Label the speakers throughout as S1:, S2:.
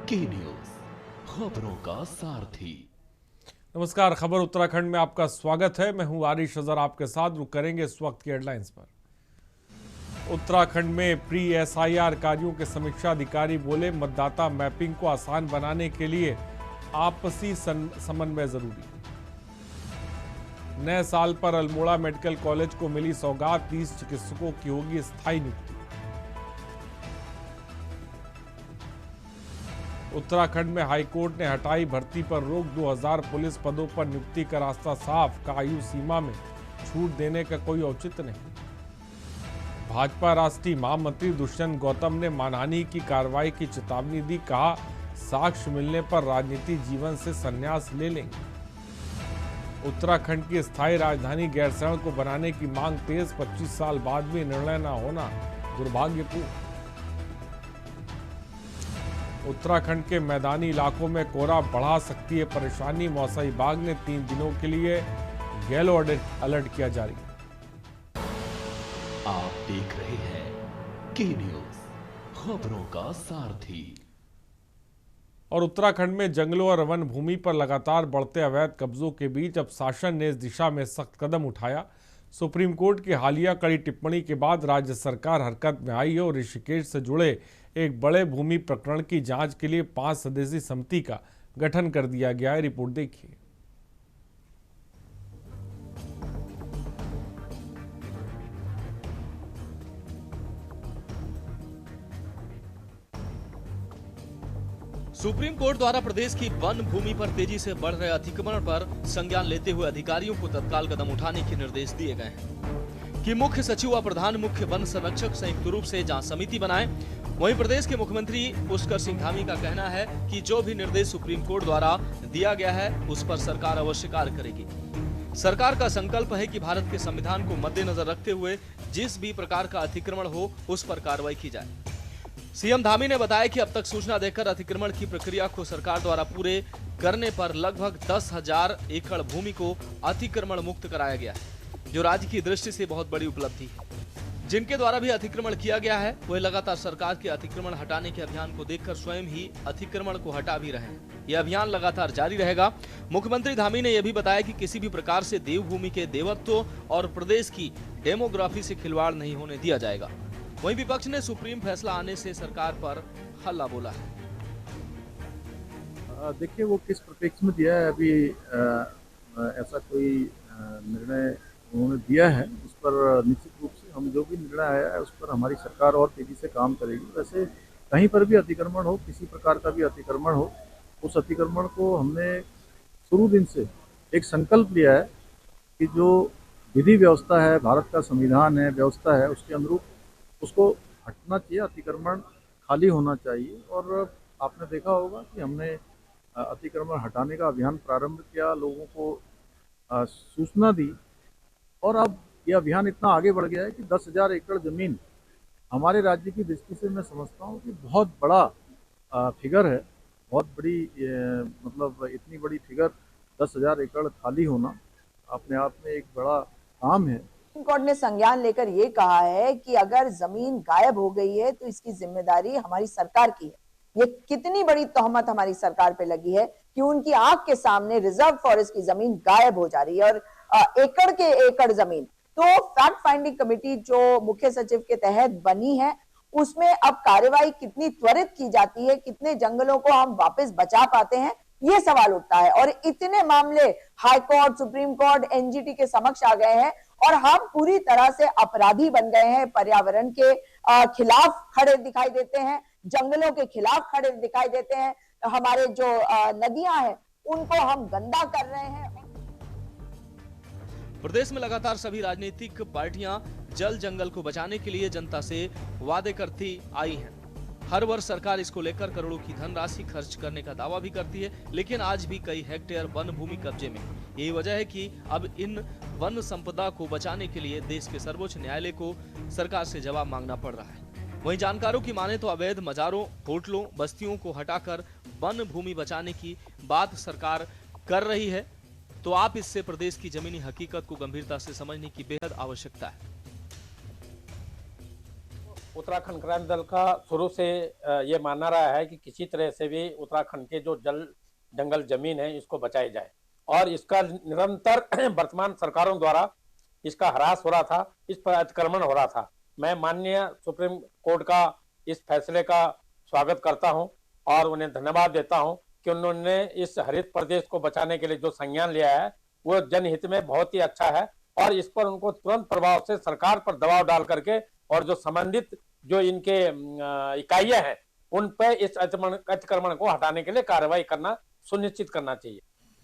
S1: की न्यूज, खबरों का सारथी।
S2: नमस्कार, खबर उत्तराखंड में आपका स्वागत है। मैं हूं आरिश अजहर, आपके साथ रुक करेंगे इस वक्त की हेडलाइंस पर। उत्तराखंड में प्री एसआईआर कार्यों के समीक्षा अधिकारी बोले, मतदाता मैपिंग को आसान बनाने के लिए आपसी समन्वय जरूरी। नए साल पर अल्मोड़ा मेडिकल कॉलेज को मिली सौगात, 30 चिकित्सकों की होगी स्थायी नियुक्ति। उत्तराखंड में हाईकोर्ट ने हटाई भर्ती पर रोक, 2000 पुलिस पदों पर नियुक्ति का रास्ता साफ, का आयु सीमा में छूट देने का कोई औचित्य नहीं। भाजपा राष्ट्रीय महामंत्री दुष्यंत गौतम ने मानहानि की कार्रवाई की चेतावनी दी, कहा साक्ष्य मिलने पर राजनीतिक जीवन से संन्यास ले लेंगे। उत्तराखंड की स्थायी राजधानी गैरसैंण को बनाने की मांग तेज, 25 साल बाद भी निर्णय न होना दुर्भाग्यपूर्ण। उत्तराखंड के मैदानी इलाकों में कोहरा बढ़ा सकती है परेशानी, मौसम विभाग ने 3 दिनों के लिए येलो अलर्ट किया जारी।
S1: आप देख रहे हैं की न्यूज, खबरों का सारथी।
S2: और उत्तराखंड में जंगलों और वन भूमि पर लगातार बढ़ते अवैध कब्जों के बीच अब शासन ने इस दिशा में सख्त कदम उठाया। सुप्रीम कोर्ट की हालिया कड़ी टिप्पणी के बाद राज्य सरकार हरकत में आई है और ऋषिकेश से जुड़े एक बड़े भूमि प्रकरण की जांच के लिए 5 सदस्यीय समिति का गठन कर दिया गया है। रिपोर्ट देखिए।
S3: सुप्रीम कोर्ट द्वारा प्रदेश की वन भूमि पर तेजी से बढ़ रहे अतिक्रमण पर संज्ञान लेते हुए अधिकारियों को तत्काल कदम उठाने के निर्देश दिए गए हैं कि मुख्य सचिव व प्रधान मुख्य वन संरक्षक संयुक्त रूप से जांच समिति बनाएं। वहीं प्रदेश के मुख्यमंत्री पुष्कर सिंह धामी का कहना है कि जो भी निर्देश सुप्रीम कोर्ट द्वारा दिया गया है उस पर सरकार अवश्य कार्य करेगी। सरकार का संकल्प है कि भारत के संविधान को मद्देनजर रखते हुए जिस भी प्रकार का अतिक्रमण हो उस पर कार्रवाई की जाए। सीएम धामी ने बताया कि अब तक सूचना देकर अतिक्रमण की प्रक्रिया को सरकार द्वारा पूरे करने पर लगभग 10,000 एकड़ भूमि को अतिक्रमण मुक्त कराया गया है, जो राज्य की दृष्टि से बहुत बड़ी उपलब्धि है। जिनके द्वारा भी अतिक्रमण किया गया है वह लगातार सरकार के अतिक्रमण हटाने के अभियान को देखकर स्वयं ही अतिक्रमण को हटा भी रहे हैं। यह अभियान लगातार जारी रहेगा। मुख्यमंत्री धामी ने यह भी बताया कि किसी भी प्रकार से देवभूमि के देवत्व और प्रदेश की डेमोग्राफी से खिलवाड़ नहीं होने दिया जाएगा। वहीं विपक्ष ने सुप्रीम फैसला आने से सरकार पर हल्ला बोला है।
S4: देखिए वो किस परिप्रेक्ष्य में दिया है, अभी ऐसा कोई निर्णय उन्होंने दिया है उस पर निश्चित रूप से हम जो भी निर्णय आया है उस पर हमारी सरकार और तेजी से काम करेगी। वैसे कहीं पर भी अतिक्रमण हो, किसी प्रकार का भी अतिक्रमण हो, उस अतिक्रमण को हमने शुरू दिन से एक संकल्प लिया है कि जो विधि व्यवस्था है, भारत का संविधान है, व्यवस्था है, उसके अनुरूप उसको हटना चाहिए, अतिक्रमण खाली होना चाहिए। और आपने देखा होगा कि हमने अतिक्रमण हटाने का अभियान प्रारंभ किया, लोगों को सूचना दी और अब यह अभियान इतना आगे बढ़ गया है कि 10,000 एकड़ जमीन हमारे राज्य की दृष्टि से मैं समझता हूँ कि बहुत बड़ा फिगर है, बहुत बड़ी मतलब इतनी बड़ी फिगर 10,000 एकड़ खाली होना अपने आप में एक बड़ा काम है।
S5: सुप्रीम कोर्ट ने संज्ञान लेकर ये कहा है कि अगर जमीन गायब हो गई है तो इसकी जिम्मेदारी हमारी सरकार की है। ये कितनी बड़ी तोहमत हमारी सरकार पे लगी है कि उनकी आंख के सामने रिजर्व फॉरेस्ट की जमीन गायब हो जा रही है और एकड़ के एकड़ जमीन। तो फैक्ट फाइंडिंग कमेटी जो मुख्य सचिव के तहत बनी है उसमें अब कार्रवाई कितनी त्वरित की जाती है, कितने जंगलों को हम वापस बचा पाते हैं, ये सवाल उठता है। और इतने मामले high court, supreme court, NGT के समक्ष आ गए हैं और हम पूरी तरह से अपराधी बन गए हैं। पर्यावरण के खिलाफ खड़े दिखाई देते हैं, जंगलों के खिलाफ खड़े दिखाई देते हैं, हमारे जो नदियां हैं उनको हम गंदा कर रहे हैं।
S3: प्रदेश में लगातार सभी राजनीतिक पार्टियां जल जंगल को बचाने के लिए जनता से वादे करती आई हैं। हर वर्ष सरकार इसको लेकर करोड़ों की धनराशि खर्च करने का दावा भी करती है, लेकिन आज भी कई हेक्टेयर वन भूमि कब्जे में। यही वजह है कि अब इन वन संपदा को बचाने के लिए देश के सर्वोच्च न्यायालय को सरकार से जवाब मांगना पड़ रहा है। वहीं जानकारों की माने तो अवैध मजारों, होटलों, बस्तियों को हटाकर वन भूमि बचाने की बात सरकार कर रही है, तो आप इससे प्रदेश की जमीनी हकीकत को गंभीरता से समझने की बेहद आवश्यकता है।
S6: उत्तराखंड क्रांति दल का शुरू से ये मानना रहा है कि किसी तरह से भी उत्तराखंड के जो जल जंगल जमीन है इसको बचाई जाए, और इसका निरंतर वर्तमान सरकारों द्वारा इसका ह्रास हो रहा था, इस पर अतिक्रमण हो रहा था। मैं माननीय सुप्रीम कोर्ट का इस फैसले का स्वागत करता हूं और उन्हें धन्यवाद देता हूं कि उन्होंने इस हरित प्रदेश को बचाने के लिए जो संज्ञान लिया है वो जनहित में बहुत ही अच्छा है, और इस पर उनको तुरंत प्रभाव से सरकार पर दबाव डाल करके और जो संबंधित जो इनके इकाइयां हैं उन पर इस अतिक्रमण को हटाने के लिए कार्रवाई करना सुनिश्चित करना चाहिए।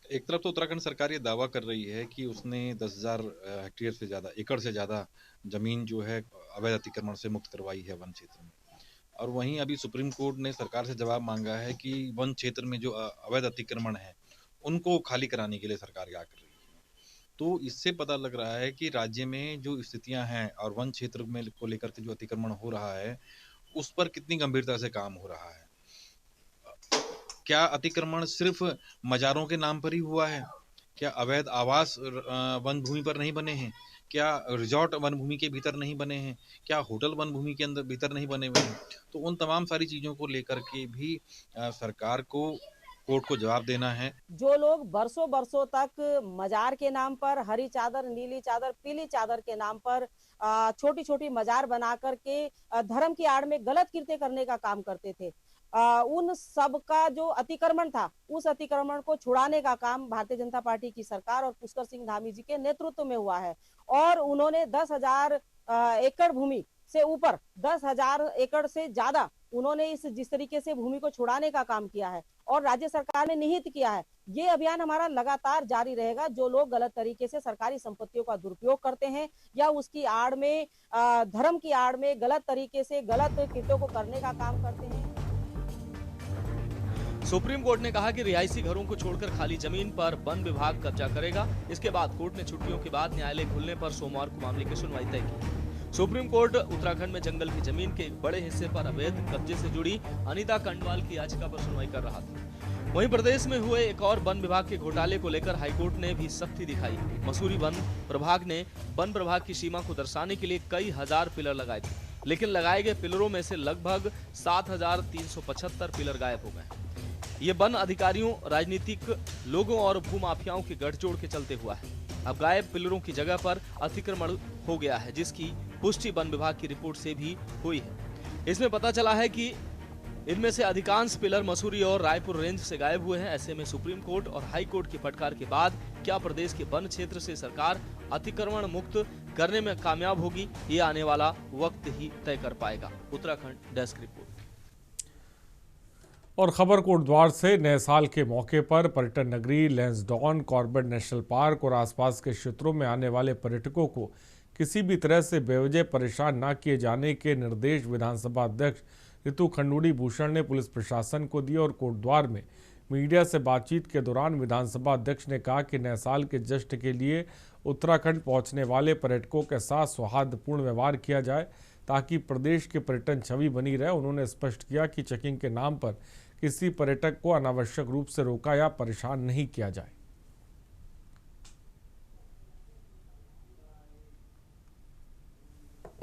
S7: एक तरफ तो उत्तराखंड सरकार ये दावा कर रही है कि उसने 10,000 हेक्टेयर से ज्यादा, एकड़ से ज्यादा जमीन जो है अवैध अतिक्रमण से मुक्त करवाई है वन क्षेत्र में, और वहीं अभी सुप्रीम कोर्ट ने सरकार से जवाब मांगा है कि वन क्षेत्र में जो अवैध अतिक्रमण है उनको खाली कराने के लिए सरकार क्या कर रही है। तो इससे पता लग रहा है कि राज्य में जो स्थितियां हैं और वन क्षेत्र में को लेकर के जो अतिक्रमण हो रहा है उस पर कितनी गंभीरता से काम हो रहा है। क्या अतिक्रमण सिर्फ मजारों के नाम पर ही हुआ है? क्या अवैध आवास वन भूमि पर नहीं बने हैं? क्या रिजॉर्ट वन भूमि के भीतर नहीं बने हैं? क्या होटल वन भूमि के अंदर भीतर नहीं बने हुए हैं? तो उन तमाम सारी चीजों को लेकर के भी सरकार को कोर्ट को जवाब देना है।
S8: जो लोग बरसों बरसों तक मजार के नाम पर, हरी चादर, नीली चादर, पीली चादर के नाम पर छोटी छोटी मजार बना करके धर्म की आड़ में गलत कृत्य करने का काम करते थे, उन सब का जो अतिक्रमण था उस अतिक्रमण को छुड़ाने का काम भारतीय जनता पार्टी की सरकार और पुष्कर सिंह धामी जी के नेतृत्व में हुआ है। और उन्होंने 10,000 एकड़ भूमि से ऊपर, 10,000 एकड़ से ज्यादा उन्होंने जिस तरीके से भूमि को छुड़ाने का काम किया है और राज्य सरकार ने निहित किया है। ये अभियान हमारा लगातार जारी रहेगा। जो लोग गलत तरीके से सरकारी संपत्तियों का दुरुपयोग करते हैं या उसकी आड़ में, धर्म की आड़ में गलत तरीके से गलत कृत्यों को करने का काम करते हैं।
S3: सुप्रीम कोर्ट ने कहा कि रिहायशी घरों को छोड़कर खाली जमीन पर वन विभाग कब्जा करेगा। इसके बाद कोर्ट ने छुट्टियों के बाद न्यायालय खुलने पर सोमवार को मामले की सुनवाई तय की। सुप्रीम कोर्ट उत्तराखंड में जंगल की जमीन के एक बड़े हिस्से पर अवैध कब्जे से जुड़ी अनीता कंडवाल की याचिका पर सुनवाई कर रहा था। वहीं प्रदेश में हुए एक और वन विभाग के घोटाले को लेकर हाईकोर्ट ने भी सख्ती दिखाई। मसूरी वन प्रभाग ने वन प्रभाग की सीमा को दर्शाने के लिए कई हजार पिलर लगाए थे, लेकिन लगाए गए पिलरों में से लगभग 7,375 पिलर गायब हो गए। ये वन अधिकारियों, राजनीतिक लोगों और भूमाफियाओं के गठजोड़ के चलते हुआ है। अब गायब पिलरों की जगह पर अतिक्रमण हो गया है, जिसकी पुष्टि वन विभाग की रिपोर्ट से भी हुई है। इसमें पता चला है कि इनमें से अधिकांश पिलर मसूरी और रायपुर रेंज से गायब हुए हैं। ऐसे में सुप्रीम कोर्ट और हाई कोर्ट की फटकार के बाद क्या प्रदेश के वन क्षेत्र से सरकार अतिक्रमण मुक्त करने में कामयाब होगी, ये आने वाला वक्त ही तय कर पाएगा। Uttarakhand desk report.
S2: और खबर कोटद्वार से नए साल के मौके पर पर्यटन नगरी लैंसडॉन, कॉर्बेट नेशनल पार्क और आसपास के क्षेत्रों में आने वाले पर्यटकों को किसी भी तरह से बेवजह परेशान न किए जाने के निर्देश विधानसभा अध्यक्ष ऋतु खंडूड़ी भूषण ने पुलिस प्रशासन को दिए। और कोटद्वार में मीडिया से बातचीत के दौरान विधानसभा अध्यक्ष ने कहा कि नए साल के जश्न के लिए उत्तराखंड पहुंचने वाले पर्यटकों के साथ सौहार्दपूर्ण व्यवहार किया जाए ताकि प्रदेश की पर्यटन छवि बनी रहे। उन्होंने स्पष्ट किया कि चेकिंग के नाम पर किसी पर्यटक को अनावश्यक रूप से रोका या परेशान नहीं किया जाए।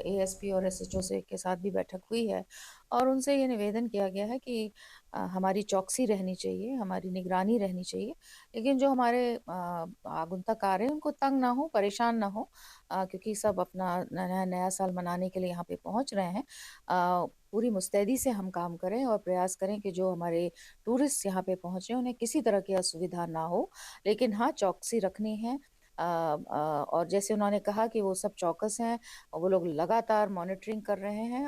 S9: एएसपी और एसएचओ से के साथ भी बैठक हुई है और उनसे ये निवेदन किया गया है कि हमारी चौकसी रहनी चाहिए, हमारी निगरानी रहनी चाहिए, लेकिन जो हमारे आगंतुक आ रहे हैं उनको तंग ना हो, परेशान ना हो, क्योंकि सब अपना नया साल मनाने के लिए यहाँ पे पहुँच रहे हैं। पूरी मुस्तैदी से हम काम करें और प्रयास करें कि जो हमारे टूरिस्ट यहाँ पे पहुँचे उन्हें किसी तरह की असुविधा ना हो, लेकिन हाँ चौकसी रखनी है। और जैसे उन्होंने कहा कि वो सब चौकस हैं, वो लोग लगातार मॉनिटरिंग कर रहे हैं।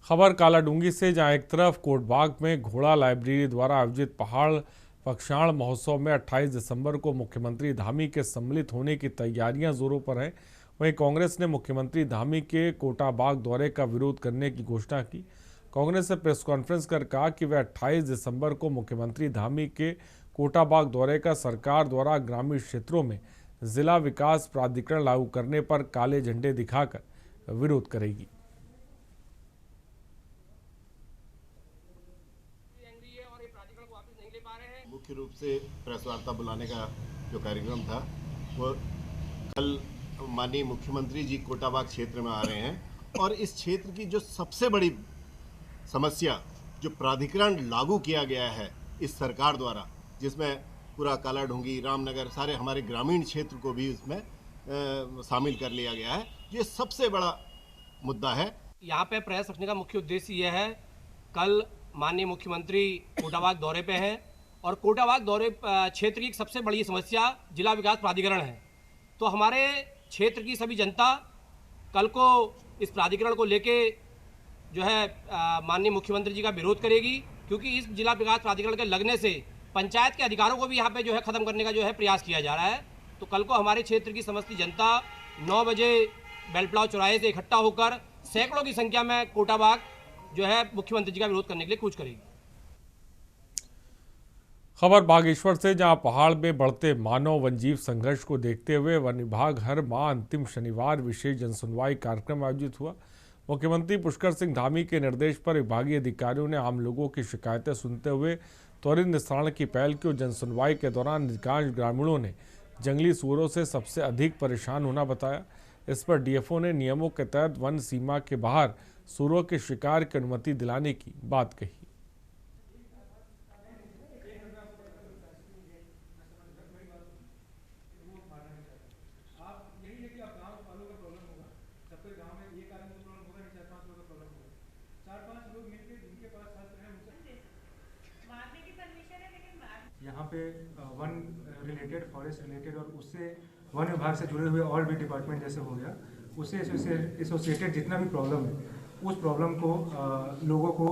S2: खबर कालाडूंगी से, जहां एक तरफ कोटबाग में घोड़ा लाइब्रेरी द्वारा आयोजित पहाड़ पक्षाण महोत्सव में 28 दिसंबर को मुख्यमंत्री धामी के सम्मिलित होने की तैयारियां जोरों पर हैं, वहीं कांग्रेस ने मुख्यमंत्री धामी के कोटाबाग दौरे का विरोध करने की घोषणा की। कांग्रेस ने प्रेस कॉन्फ्रेंस कर कहा कि वह 28 दिसंबर को मुख्यमंत्री धामी के कोटाबाग दौरे का सरकार द्वारा ग्रामीण क्षेत्रों में जिला विकास प्राधिकरण लागू करने पर काले झंडे दिखाकर विरोध करेगी।
S10: मुख्य रूप से प्रेस वार्ता बुलाने का जो कार्यक्रम था वो कल माननीय मुख्यमंत्री जी कोटाबाग क्षेत्र में आ रहे हैं और इस क्षेत्र की जो सबसे बड़ी समस्या, जो प्राधिकरण लागू किया गया है इस सरकार द्वारा, जिसमें पूरा काला ढूंगी, रामनगर, सारे हमारे ग्रामीण क्षेत्र को भी इसमें शामिल कर लिया गया है, ये सबसे बड़ा मुद्दा है।
S11: यहाँ पे प्रेस रखने का मुख्य उद्देश्य यह है, कल माननीय मुख्यमंत्री कोटाबाग दौरे पे हैं और कोटाबाग दौरे क्षेत्र की सबसे बड़ी समस्या जिला विकास प्राधिकरण है। तो हमारे क्षेत्र की सभी जनता कल को इस प्राधिकरण को लेके जो है माननीय मुख्यमंत्री जी का विरोध करेगी, क्योंकि इस जिला विकास प्राधिकरण के लगने से पंचायत के अधिकारों को भी यहाँ पे जो है ख़त्म करने का जो है प्रयास किया जा रहा है। तो कल को हमारे क्षेत्र की समस्त जनता 9 बजे बेलपड़ाव चौराहे से इकट्ठा होकर सैकड़ों की संख्या में कोटाबाग जो है मुख्यमंत्री जी का विरोध करने के लिए कूच करेगी।
S2: खबर बागेश्वर से, जहां पहाड़ में बढ़ते मानव वन्यजीव संघर्ष को देखते हुए वन विभाग हर माह अंतिम शनिवार विशेष जनसुनवाई कार्यक्रम आयोजित हुआ। मुख्यमंत्री पुष्कर सिंह धामी के निर्देश पर विभागीय अधिकारियों ने आम लोगों की शिकायतें सुनते हुए त्वरित निस्तारण की पहल की और जनसुनवाई के दौरान अधिकांश ग्रामीणों ने जंगली सूअरों से सबसे अधिक परेशान होना बताया। इस पर डीएफओ ने नियमों के तहत वन सीमा के बाहर सूअरों के शिकार की अनुमति दिलाने की बात कही।
S12: यहाँ पे वन रिलेटेड, फॉरेस्ट रिलेटेड और उससे वन विभाग से जुड़े हुए और भी डिपार्टमेंट जैसे हो गया, उससे एसोसिएटेड जितना भी प्रॉब्लम है, उस प्रॉब्लम को लोगों को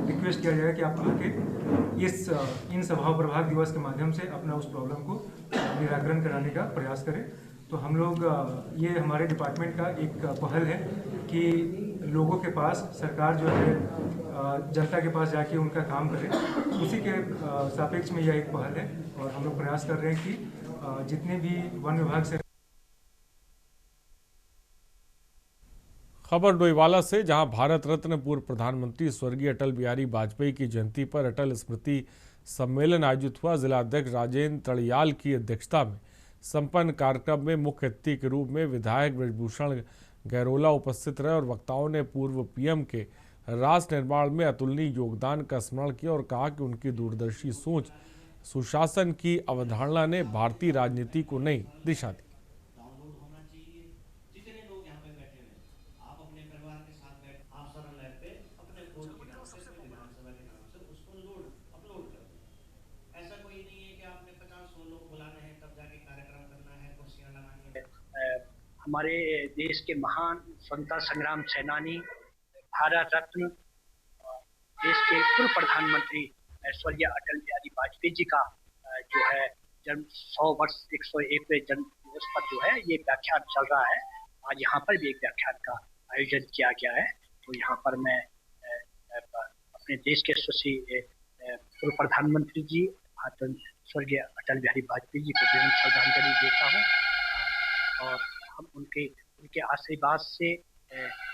S12: रिक्वेस्ट किया जाएगा कि आप आके इन सभा प्रभाग दिवस के माध्यम से अपना उस प्रॉब्लम को निराकरण कराने का प्रयास करें। तो हम लोग ये हमारे डिपार्टमेंट का एक पहल है कि लोगों के पास सरकार जो है जनता के पास जाके उनका काम करे, उसी के सापेक्ष में यह एक पहल है और हम लोग प्रयास कर रहे हैं कि जितने भी वन विभाग से।
S2: खबर डोईवाला से, जहां भारत रत्न पूर्व प्रधानमंत्री स्वर्गीय अटल बिहारी वाजपेयी की जयंती पर अटल स्मृति सम्मेलन आयोजित हुआ। जिला अध्यक्ष राजेंद्र तड़ियाल की अध्यक्षता में संपन्न कार्यक्रम में मुख्य अतिथि के रूप में विधायक ब्रजभूषण गैरोला उपस्थित रहे और वक्ताओं ने पूर्व पीएम के राष्ट्र निर्माण में अतुलनीय योगदान का स्मरण किया और कहा कि उनकी दूरदर्शी सोच, सुशासन की अवधारणा ने भारतीय राजनीति को नई दिशा दी।
S13: हमारे देश के महान स्वतंत्रता संग्राम सेनानी, भारत रत्न, देश के पूर्व प्रधानमंत्री स्वर्गीय अटल बिहारी वाजपेयी जी का जो है जन्म 100 वर्ष 101वें जन्म दिवस पर जो है ये व्याख्यान चल रहा है। आज यहाँ पर भी एक व्याख्यान का आयोजन किया गया है। तो यहाँ पर मैं अपने देश के यशस्वी पूर्व प्रधानमंत्री जी स्वर्गीय अटल बिहारी वाजपेयी जी को विनम्र श्रद्धांजलि देता हूँ और हम उनके आशीर्वाद से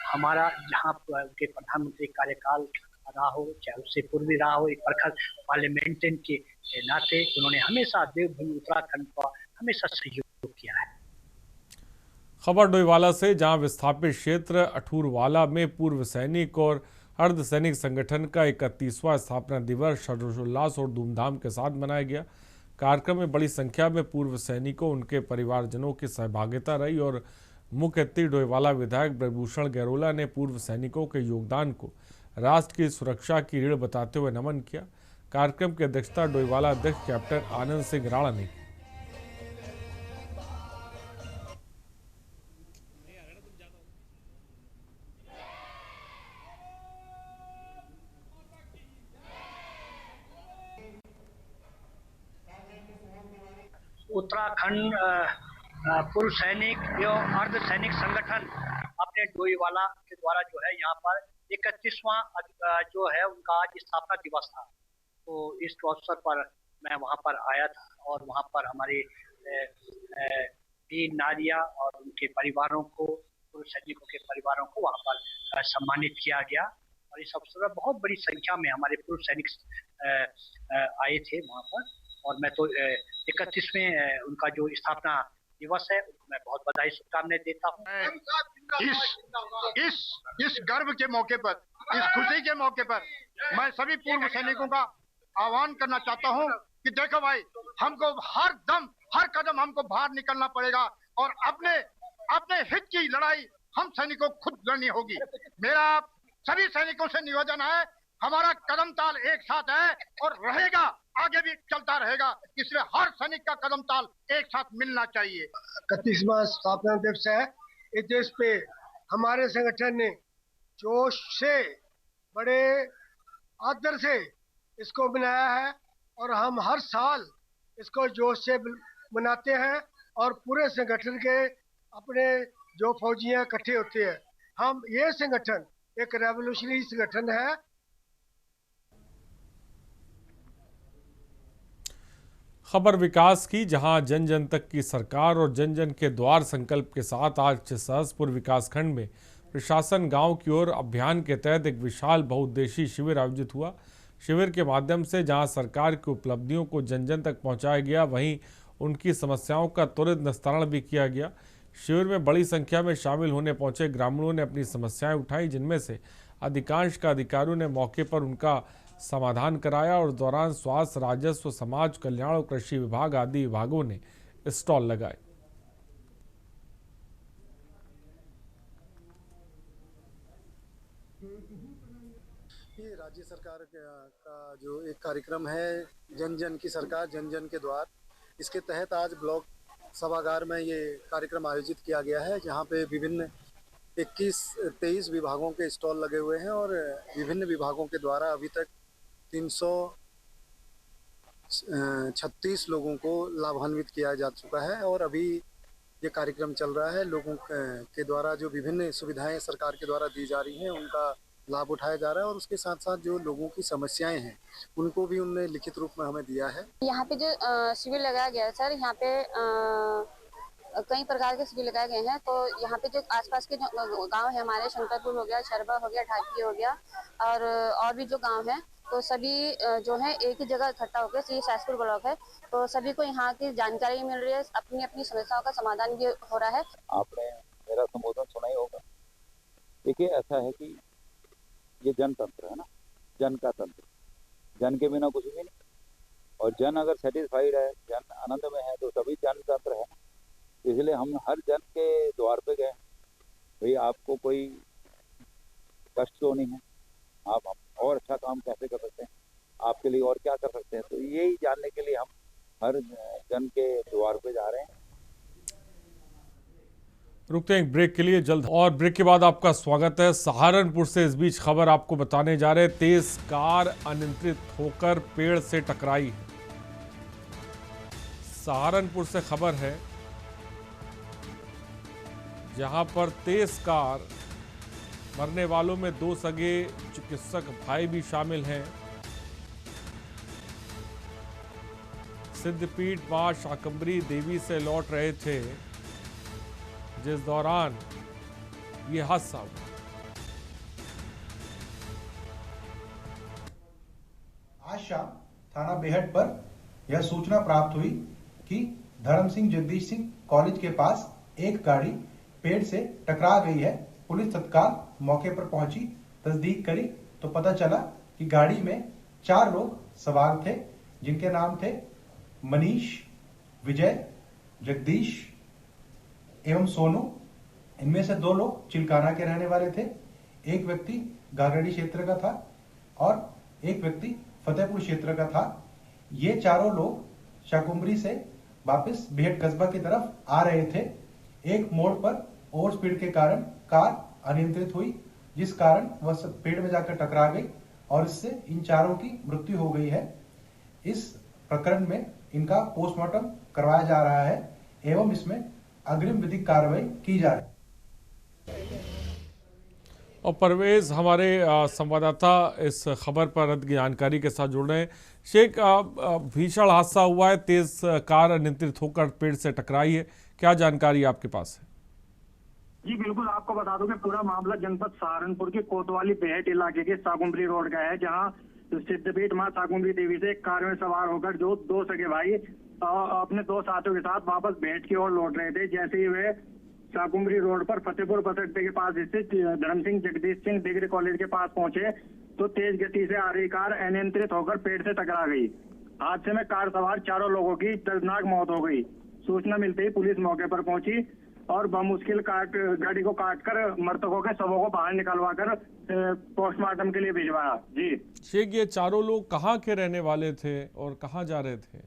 S13: हमारा जहाँ उनके प्रधानमंत्री कार्यकाल रहा हो, चाहे उससे पूर्वी रहा हो, एक प्रखर पार्लियामेंटेरियन के नाते उन्होंने हमेशा देवभूमि उत्तराखंड को हमेशा सहयोग किया है।
S2: खबर डोईवाला से, जहां विस्थापित क्षेत्र अठूरवाला में पूर्व सैनिक और अर्धसैनिक संगठन का 31वां स्थापना दिवस हर्षोल्लास और धूमधाम के साथ मनाया गया। कार्यक्रम में बड़ी संख्या में पूर्व सैनिकों, उनके परिवारजनों की सहभागिता रही और मुख्य अतिथि डोईवाला विधायक ब्रजभूषण गैरोला ने पूर्व सैनिकों के योगदान को राष्ट्र की सुरक्षा की रीढ़ बताते हुए नमन किया। कार्यक्रम की अध्यक्षता डोईवाला अध्यक्ष कैप्टन आनंद सिंह राणा ने की।
S13: उत्तराखंड पूर्व सैनिक एवं अर्ध सैनिक संगठन अपने डोईवाला के द्वारा जो है यहाँ पर 31वां जो है उनका आज स्थापना दिवस था। तो इस अवसर पर मैं वहाँ पर आया था और वहाँ पर हमारे वीर नारियां और उनके परिवारों को, पूर्व सैनिकों के परिवारों को वहाँ पर सम्मानित किया गया और इस अवसर पर बहुत बड़ी संख्या में हमारे पूर्व सैनिक आए थे वहाँ पर। और मैं तो 31वें उनका जो स्थापना दिवस है, उनको मैं बहुत बधाई शुभकामनाएं देता हूँ।
S14: इस गर्व के मौके पर, इस खुशी के मौके पर मैं सभी पूर्व सैनिकों का आह्वान करना चाहता हूँ कि देखो भाई, हमको हर दम हर कदम हमको बाहर निकलना पड़ेगा और अपने हित की लड़ाई हम सैनिकों को खुद लड़नी होगी। मेरा सभी सैनिकों से निवेदन है, हमारा कदम ताल एक साथ है और रहेगा, आगे भी चलता रहेगा, इसलिए हर सैनिक का कदम ताल एक साथ मिलना चाहिए।
S15: 31वां स्थापना दिवस है। इस देश पे हमारे संगठन ने जोश से, बड़े आदर से इसको बनाया है और हम हर साल इसको जोश से मनाते हैं और पूरे संगठन के अपने जो फौजियां इकट्ठे होते हैं। हम ये संगठन एक रेवोल्यूशनरी संगठन है।
S2: खबर विकास की, जहां जन जन तक की सरकार और जन जन के द्वार संकल्प के साथ आज सहसपुर विकासखंड में प्रशासन गांव की ओर अभियान के तहत एक विशाल बहुउद्देशीय शिविर आयोजित हुआ। शिविर के माध्यम से जहां सरकार की उपलब्धियों को जन जन तक पहुंचाया गया, वहीं उनकी समस्याओं का त्वरित निस्तारण भी किया गया। शिविर में बड़ी संख्या में शामिल होने पहुंचे ग्रामीणों ने अपनी समस्याएं उठाई, जिनमें से अधिकांश का अधिकारियों ने मौके पर उनका समाधान कराया और दौरान स्वास्थ्य, राजस्व, समाज कल्याण और कृषि विभाग आदि विभागों ने स्टॉल लगाए।
S16: ये राज्य सरकार का जो एक कार्यक्रम है, जन जन की सरकार जन जन के द्वार, इसके तहत आज ब्लॉक सभागार में ये कार्यक्रम आयोजित किया गया है, जहाँ पे विभिन्न 21-23 विभागों के स्टॉल लगे हुए हैं और विभिन्न विभागों के द्वारा अभी तक 336 लोगों को लाभान्वित किया जा चुका है और अभी ये कार्यक्रम चल रहा है। लोगों के द्वारा जो विभिन्न सुविधाएं सरकार के द्वारा दी जा रही हैं, उनका लाभ उठाया जा रहा है और उसके साथ साथ जो लोगों की समस्याएं हैं उनको भी उनने लिखित रूप में हमें दिया है।
S17: यहाँ पे जो शिविर लगाया गया है सर, यहाँ पे कई प्रकार के शिविर लगाए गए हैं। तो यहाँ पे जो आसपास के जो गांव है हमारे, शंकरपुर हो गया, छरबा हो गया, ढाकी हो गया और भी जो गांव हैं, तो सभी जो है एक ही जगह इकट्ठा होकर, ये सहसपुर ब्लॉक है, तो सभी को यहाँ की जानकारी मिल रही है, अपनी अपनी समस्याओं का समाधान भी हो रहा है।
S18: आपने मेरा संबोधन सुना ही होगा। देखिए, ऐसा है कि ये जनतंत्र है ना, जन का तंत्र, जन के बिना कुछ भी नहीं, और जन अगर सेटिस्फाइड है, जन आनंद में है, तो सभी जनतंत्र है। इसलिए हम हर जन के द्वार पे गए, भाई आपको कोई कष्ट तो नहीं है, आप और अच्छा काम कैसे कर सकते हैं, आपके लिए और क्या कर सकते हैं, तो यही जानने के लिए हम हर जन के द्वार पे जा रहे हैं।
S2: रुकते हैं एक ब्रेक के लिए जल्द, और ब्रेक के बाद आपका स्वागत है। सहारनपुर से इस बीच खबर आपको बताने जा रहे हैं। तेज कार अनियंत्रित होकर पेड़ से टकराई है। सहारनपुर से खबर है, जहां पर तेज कार, मरने वालों में 2 सगे चिकित्सक भाई भी शामिल हैं। सिद्धपीठ मां शाकंभरी देवी से लौट रहे थे, जिस दौरान ये हादसा हुआ।
S19: आज शाम थाना बेहट पर यह सूचना प्राप्त हुई कि धर्म सिंह जगदीश सिंह कॉलेज के पास एक गाड़ी पेड़ से टकरा गई है। पुलिस तत्काल मौके पर पहुंची, तस्दीक करी तो पता चला कि गाड़ी में 4 लोग सवार थे, जिनके नाम थे मनीष, विजय, जगदीश एवं सोनू। इनमें से 2 लोग चिलकाना के रहने वाले थे, एक व्यक्ति गागड़ी क्षेत्र का था और एक व्यक्ति फतेहपुर क्षेत्र का था। ये चारों लोग शाकुंभरी से वापस बेहट कस्बा की तरफ आ रहे थे। एक मोड़ पर ओवर स्पीड के कारण कार अनियंत्रित हुई, जिस कारण वह पेड़ में जाकर टकरा गई और इससे इन चारों की मृत्यु हो गई है। इस प्रकरण में इनका पोस्टमार्टम करवाया जा रहा है एवं इसमें अग्रिम विधिक कार्रवाई की जा रही है।
S2: और परवेज, हमारे संवाददाता इस खबर पर अधिक जानकारी के साथ जुड़ रहे हैं। शेख, भीषण हादसा हुआ है, तेज कार अनियंत्रित होकर पेड़ से टकराई है, क्या जानकारी आपके पास है?
S20: जी बिल्कुल, आपको बता दूं कि पूरा मामला जनपद सहारनपुर के कोतवाली बेहट इलाके के शाकुंभरी रोड का है, जहां सिद्धपीठ मां शाकुंभरी देवी से एक कार में सवार होकर जो 2 सगे भाई अपने 2 साथियों के साथ वापस भेंट की ओर लौट रहे थे। जैसे ही वे शाकुंभरी रोड पर फतेहपुर बस अड्डे के पास स्थित धर्म सिंह जगदीश सिंह डिग्री कॉलेज के पास पहुंचे तो तेज गति से आ रही कार अनियंत्रित होकर पेड़ से टकरा गई। हादसे में कार सवार 4 लोगों की दर्दनाक मौत हो गई। सूचना मिलते ही पुलिस मौके पर पहुंची और बमुश्किल गाड़ी को काटकर मृतकों के शवों को बाहर निकलवा कर पोस्टमार्टम के लिए भिजवाया। जी
S2: शेख, ये 4 लोग कहाँ के रहने वाले थे और कहाँ जा रहे थे?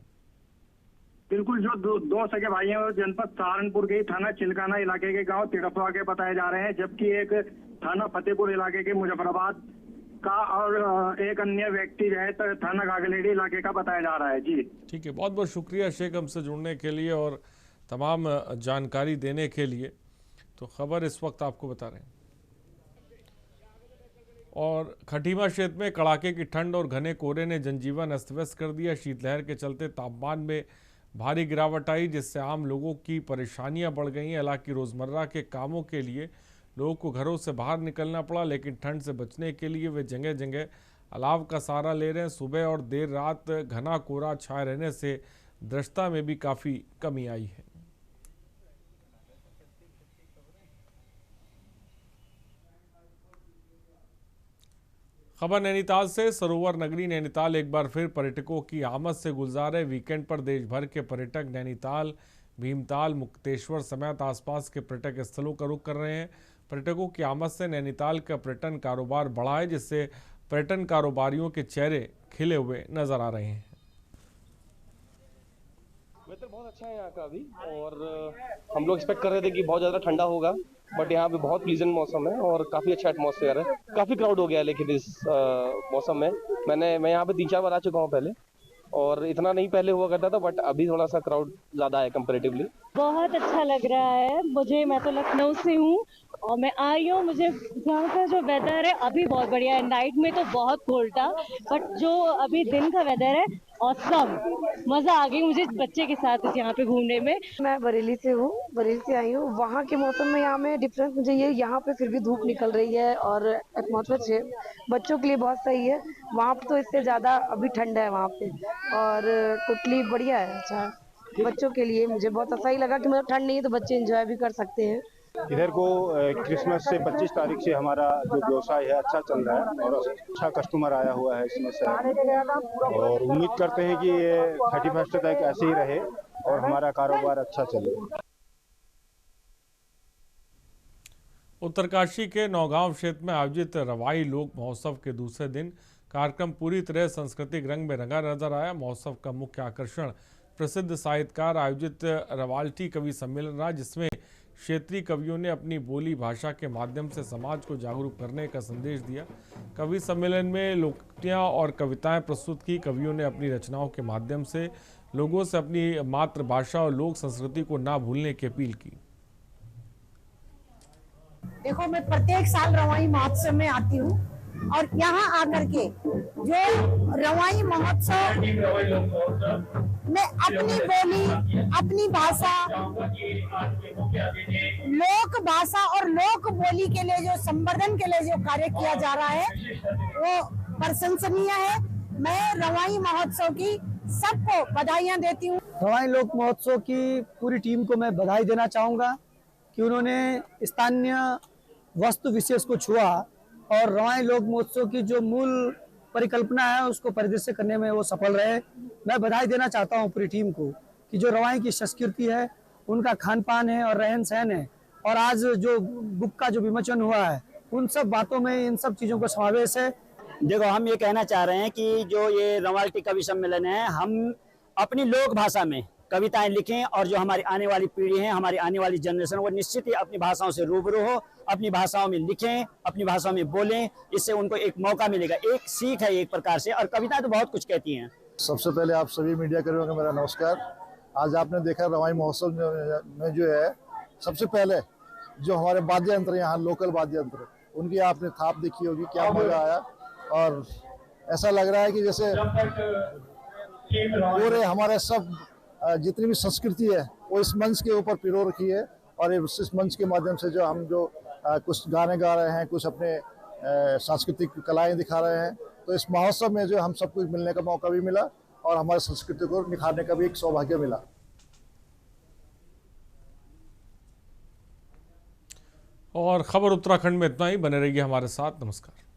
S20: बिल्कुल, जो दो सगे भाई हैं वो जनपद सहारनपुर के थाना चिलकाना इलाके के गांव तिड़पवा के बताए जा रहे हैं, जबकि एक थाना फतेहपुर इलाके के मुजफ्फराबाद का और एक अन्य व्यक्ति जो है थाना गागलेडी इलाके का बताया जा रहा है। जी
S2: ठीक है, बहुत बहुत शुक्रिया शेख हमसे जुड़ने के लिए और तमाम जानकारी देने के लिए। तो खबर इस वक्त आपको बता रहे हैं। और खटीमा क्षेत्र में कड़ाके की ठंड और घने कोहरे ने जनजीवन अस्त व्यस्त कर दिया। शीतलहर के चलते तापमान में भारी गिरावट आई, जिससे आम लोगों की परेशानियां बढ़ गई हैं। हालांकि रोज़मर्रा के कामों के लिए लोगों को घरों से बाहर निकलना पड़ा, लेकिन ठंड से बचने के लिए वे जगह जगह अलाव का सहारा ले रहे हैं। सुबह और देर रात घना कोहरा छाए रहने से दृश्यता में भी काफ़ी कमी आई है। खबर नैनीताल से। सरोवर नगरी नैनीताल एक बार फिर पर्यटकों की आमद से गुलजार है। वीकेंड पर देश भर के पर्यटक नैनीताल, भीमताल, मुक्तेश्वर समेत आसपास के पर्यटक स्थलों का रुख कर रहे हैं। पर्यटकों की आमद से नैनीताल का पर्यटन कारोबार बढ़ा है, जिससे पर्यटन कारोबारियों के चेहरे खिले हुए नजर आ रहे हैं।
S21: वेदर बहुत अच्छा है यहाँ का अभी, और हम लोग एक्सपेक्ट कर रहे थे कि बहुत ज़्यादा ठंडा होगा, बट यहाँ पे बहुत प्लीजेंट मौसम है और काफ़ी अच्छा एटमॉस्फेयर है। काफ़ी क्राउड हो गया है लेकिन इस मौसम में मैं यहाँ पे 3-4 बार आ चुका हूँ पहले, और इतना नहीं पहले हुआ करता था, बट अभी थोड़ा सा क्राउड ज़्यादा है कंपैरेटिवली।
S22: बहुत अच्छा लग रहा है मुझे। मैं तो लखनऊ से हूँ और मैं आई हूँ। मुझे यहाँ का जो वेदर है अभी बहुत बढ़िया है। नाइट में तो बहुत कोल्ड था, बट जो अभी दिन का वेदर है ऑसम, मजा आ गई मुझे बच्चे के साथ यहाँ पे घूमने में।
S23: मैं बरेली से हूँ, बरेली से आई हूँ। वहाँ के मौसम में यहाँ में डिफरेंस मुझे ये, यहाँ पे फिर भी धूप निकल रही है और एटमॉस्फेयर बच्चों के लिए बहुत सही है। वहाँ पे तो इससे ज्यादा अभी ठंड है वहाँ पे, और टोटली बढ़िया है। अच्छा बच्चों के लिए मुझे बहुत अच्छा ही लगा कि मतलब ठंड नहीं है तो बच्चे एंजॉय भी कर सकते हैं।
S24: इधर को क्रिसमस से 25 तारीख से हमारा जो व्यवसाय है अच्छा चल रहा है और अच्छा कस्टमर आया हुआ है इसमें से, और उम्मीद करते हैं कि ये 31 तक ऐसे ही रहे और हमारा कारोबार अच्छा चले।
S2: उत्तरकाशी के नौगांव क्षेत्र में आयोजित रवाई लोक महोत्सव के दूसरे दिन कार्यक्रम पूरी तरह सांस्कृतिक रंग में रंगा नजर आया। महोत्सव का मुख्य आकर्षण प्रसिद्ध साहित्यकार आयोजित रवाल्टी कवि सम्मेलन रहा, जिसमें क्षेत्रीय कवियों ने अपनी बोली भाषा के माध्यम से समाज को जागरूक करने का संदेश दिया। कवि सम्मेलन में लोकोक्तियाँ और कविताएं प्रस्तुत की। कवियों ने अपनी रचनाओं के माध्यम से लोगों से अपनी मातृभाषा और लोक संस्कृति को ना भूलने की अपील की।
S25: देखो, मैं प्रत्येक साल रवाई महोत्सव में आती हूँ और यहाँ आकर के जो रवाई महोत्सव में अपनी बोली, अपनी भाषा, लोक भाषा और लोक बोली के लिए जो संवर्धन के लिए जो कार्य किया जा रहा है वो प्रशंसनीय है। मैं रवाई महोत्सव की सबको बधाइयाँ देती हूँ।
S26: रवाई लोक महोत्सव की पूरी टीम को मैं बधाई देना चाहूँगा कि उन्होंने स्थानीय वस्तु विशेष को छुआ और रवाई लोक महोत्सव की जो मूल परिकल्पना है उसको परिदृश्य करने में वो सफल रहे। मैं बधाई देना चाहता हूँ पूरी टीम को कि जो रवाई की संस्कृति है, उनका खान पान है और रहन सहन है, और आज जो बुक का जो विमोचन हुआ है उन सब बातों में इन सब चीज़ों का समावेश है।
S27: देखो, हम ये कहना चाह रहे हैं कि जो ये रवाल्टी कवि सम्मेलन है, हम अपनी लोक भाषा में कविताएं लिखें और जो हमारी आने वाली पीढ़ी है, हमारी आने वाली जनरेशन, वो निश्चित ही अपनी भाषाओं से रूबरू हो, अपनी भाषाओं में लिखें, अपनी भाषाओं में बोलें। इससे उनको एक मौका मिलेगा, एक सीख है एक प्रकार से, और कविताएं तो बहुत कुछ कहती हैं।
S28: सबसे पहले आप सभी मीडिया कर्मियों का मेरा नमस्कार। आज आपने देखा रवाई महोत्सव में जो है सबसे पहले जो हमारे वाद्य यंत्र यहाँ लोकल वाद्य यंत्र, उनकी आपने थाप देखी होगी, क्या मजा आया। और ऐसा लग रहा है कि जैसे पूरे हमारे सब जितनी भी संस्कृति है वो इस मंच के ऊपर पिरो रखी है, और इस मंच के माध्यम से जो हम जो कुछ गाने गा रहे हैं, कुछ अपने सांस्कृतिक कलाएं दिखा रहे हैं, तो इस महोत्सव में जो हम सबको मिलने का मौका भी मिला और हमारी संस्कृति को निखारने का भी एक सौभाग्य मिला।
S2: और खबर उत्तराखंड में इतना ही। बने रहिए हमारे साथ। नमस्कार।